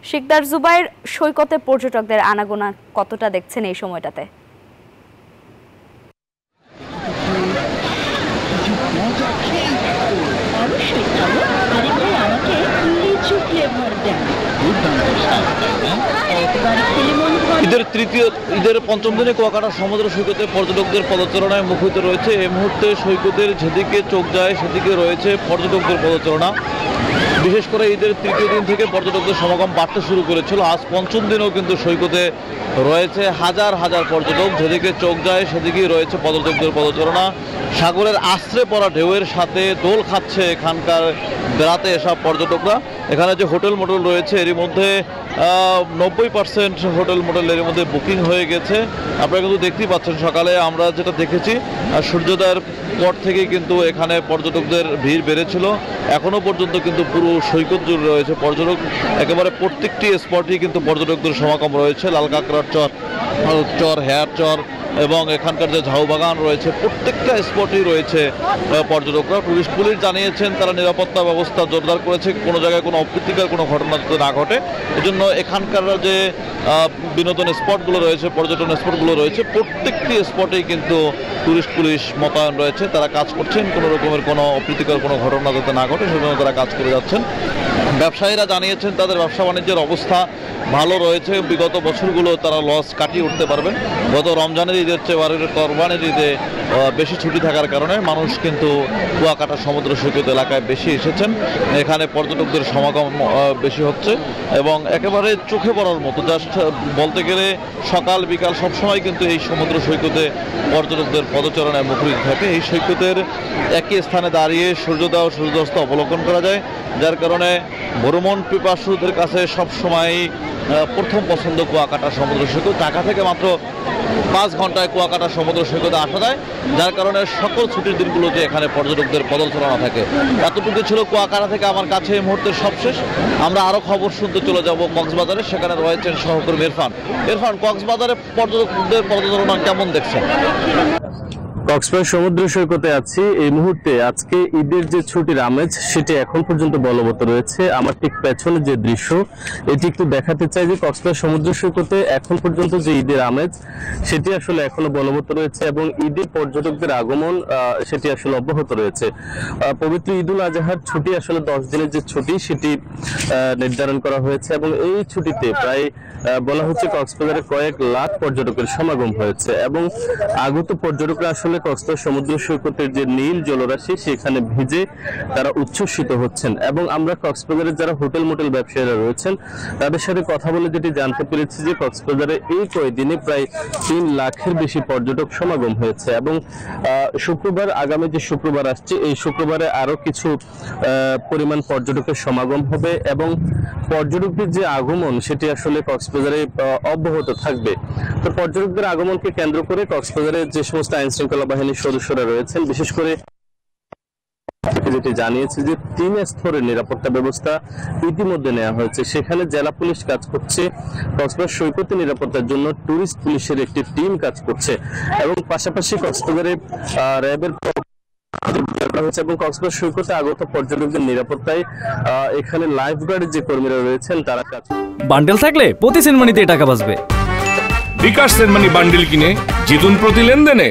শিকদার জুবাইর, সৈকতে পর্যটকদের আনাগোনা কতটা দেখছেন এই সময়টাতে? ঈদের পঞ্চম দিনে কুয়াকাটা সমুদ্র সৈকতে পর্যটকদের পদচারণায় মুখরিত রয়েছে। এই মুহূর্তে সৈকতের যেদিকে চোখ যায় সেদিকে রয়েছে পর্যটকদের পদচারণা। বিশেষ করে ঈদের তৃতীয় দিন থেকে পর্যটকদের সমাগম বাড়তে শুরু করেছিল। আজ পঞ্চম দিনেও কিন্তু সৈকতে রয়েছে হাজার হাজার পর্যটক। যেদিকে চোখ যায় সেদিকেই রয়েছে পর্যটকদের পদচারণা। সাগরের আশ্রে পড়া ঢেউয়ের সাথে দোল খাচ্ছে এখানকার বেড়াতে এসব পর্যটকরা। এখানে যে হোটেল মোটেল রয়েছে এরই মধ্যে 90% হোটেল মোটেল এর মধ্যে বুকিং হয়ে গেছে। আপনারা কিন্তু দেখতেই পাচ্ছেন, সকালে আমরা যেটা দেখেছি সূর্যোদয়ের পর থেকেই কিন্তু এখানে পর্যটকদের ভিড় বেড়েছিল। এখনো পর্যন্ত কিন্তু পুরো সৈকত জুড়ে রয়েছে পর্যটক। একেবারে প্রত্যেকটি স্পটই কিন্তু পর্যটকদের সমাগম রয়েছে। লাল কাঁকড়ার চর, হেয়ার চর এবং এখানকার যে ঝাউ বাগান রয়েছে প্রত্যেকটা স্পটই রয়েছে পর্যটকরা। টুরিস্ট পুলিশ জানিয়েছেন তারা নিরাপত্তা ব্যবস্থা জোরদার করেছে, কোনো জায়গায় কোনো অপ্রীতিকর কোনো ঘটনা যাতে না ঘটে। এজন্য এখানকার যে বিনোদন স্পটগুলো রয়েছে, পর্যটন স্পটগুলো রয়েছে প্রত্যেকটি স্পটেই কিন্তু টুরিস্ট পুলিশ মোতায়েন রয়েছে। তারা কাজ করছেন, কোনো রকমের কোনো অপ্রীতিকর কোনো ঘটনা যাতে না ঘটে সেজন্য তারা কাজ করে যাচ্ছেন। ব্যবসায়ীরা জানিয়েছেন তাদের ব্যবসা বাণিজ্যের অবস্থা ভালো রয়েছে। বিগত বছরগুলো তারা লস কাটিয়ে উঠতে পারবেন। গত রমজানের ঈদের চেয়ে কোরবানির ঈদে বেশি ছুটি থাকার কারণে মানুষ কিন্তু কুয়াকাটা সমুদ্র সৈকত এলাকায় বেশি এসেছেন। এখানে পর্যটকদের সমাগম বেশি হচ্ছে এবং একেবারে চোখে পড়ার মতো। জাস্ট বলতে গেলে সকাল বিকাল সবসময় কিন্তু এই সমুদ্র সৈকতে পর্যটকদের পদচারণায় মুখরিত থাকে। এই সৈকতের একই স্থানে দাঁড়িয়ে সূর্যোদয় ও সূর্যাস্ত অবলোকন করা যায়, যার কারণে ভ্রমণ পিপাসুদের কাছে সবসময় প্রথম পছন্দ কুয়াকাটা সমুদ্র সৈকত। ঢাকা থেকে মাত্র 5 ঘন্টায় কুয়াকাটা সমুদ্র সৈকতে আসা যায়, যার কারণে সকল ছুটির দিনগুলোতে এখানে পর্যটকদের পদচারণা থাকে। এতটুকু ছিল কুয়াকাটা থেকে আমার কাছে এই মুহূর্তের সবশেষ। আমরা আরও খবর শুনতে চলে যাব কক্সবাজারে। সেখানে রয়েছেন সহকর্মী ইরফান। কক্সবাজারে পর্যটকদের পদচারণা কেমন দেখছেন? কক্সবাজার সমুদ্র সৈকতে আছি এই মুহূর্তে। আজকে ঈদের যে ছুটির আমেজ সেটি এখন পর্যন্ত বলবৎ রয়েছে। আমার ঠিক পেছনে যে দৃশ্য এটি একটু দেখাতে চাই যে কক্সবাজার সমুদ্র সৈকতে এখন পর্যন্ত যে ঈদের আমেজ সেটি আসলে এখনো বলবৎ রয়েছে এবং ঈদে পর্যটকদের আগমন সেটি আসলে অব্যাহত রয়েছে। পবিত্র ঈদুল আজহার ছুটি আসলে 10 দিনের যে ছুটি সেটি নির্ধারণ করা হয়েছে এবং এই ছুটিতে প্রায় বলা হচ্ছে কক্সবাজারে কয়েক লাখ পর্যটকের সমাগম হয়েছে এবং আগত পর্যটকরা আসলে কক্সবাজার সমুদ্র সৈকতের যে নীল জলরাশি সেখানে ভিজে তারা উচ্ছ্বসিত হচ্ছেন। এবং আমরা কক্সবাজারের যারা হোটেল মোটেল ব্যবসায়ীরা রয়েছেন তাদের সাথে কথা বলে যেটি জানতে পেরেছি যে কক্সবাজারে এই কয়েকদিনে প্রায় 3 লাখের বেশি পর্যটক সমাগম হয়েছে এবং শুক্রবার, আগামী যে শুক্রবার আসছে এই শুক্রবারে আরো কিছু পরিমাণ পর্যটকের সমাগম হবে এবং পর্যটকদের যে আগমন সেটি আসলে কক্সবাজারে অব্যাহত থাকবে। তো পর্যটকদের আগমনকে কেন্দ্র করে কক্সবাজারে যে সমস্ত আইন শৃঙ্খলা বাহিনীর সদস্যরা রয়েছেন বিশেষ করে যেটি জানিয়েছে যে 3 স্তরের নিরাপত্তা ব্যবস্থা ইতিমধ্যে নেওয়া হয়েছে। সেখানে জেলা পুলিশ কাজ করছে, কক্সবাজার সৈকতের নিরাপত্তার জন্য টুরিস্ট পুলিশের একটি টিম কাজ করছে এবং পাশাপাশি কক্সবাজারে র্যাবের এবং কক্সবাজার সৈকতে আগত পর্যটকদের নিরাপত্তায় এখানে লাইফ গার্ডের যে কর্মীরা রয়েছেন তারা কাজ। বান্ডেল থাকলে প্রতি সেনমানিতে টাকা বাঁচবে। বিকাশ সেনমানি বান্ডেল কিনে জিতুন প্রতি লেনদেনে।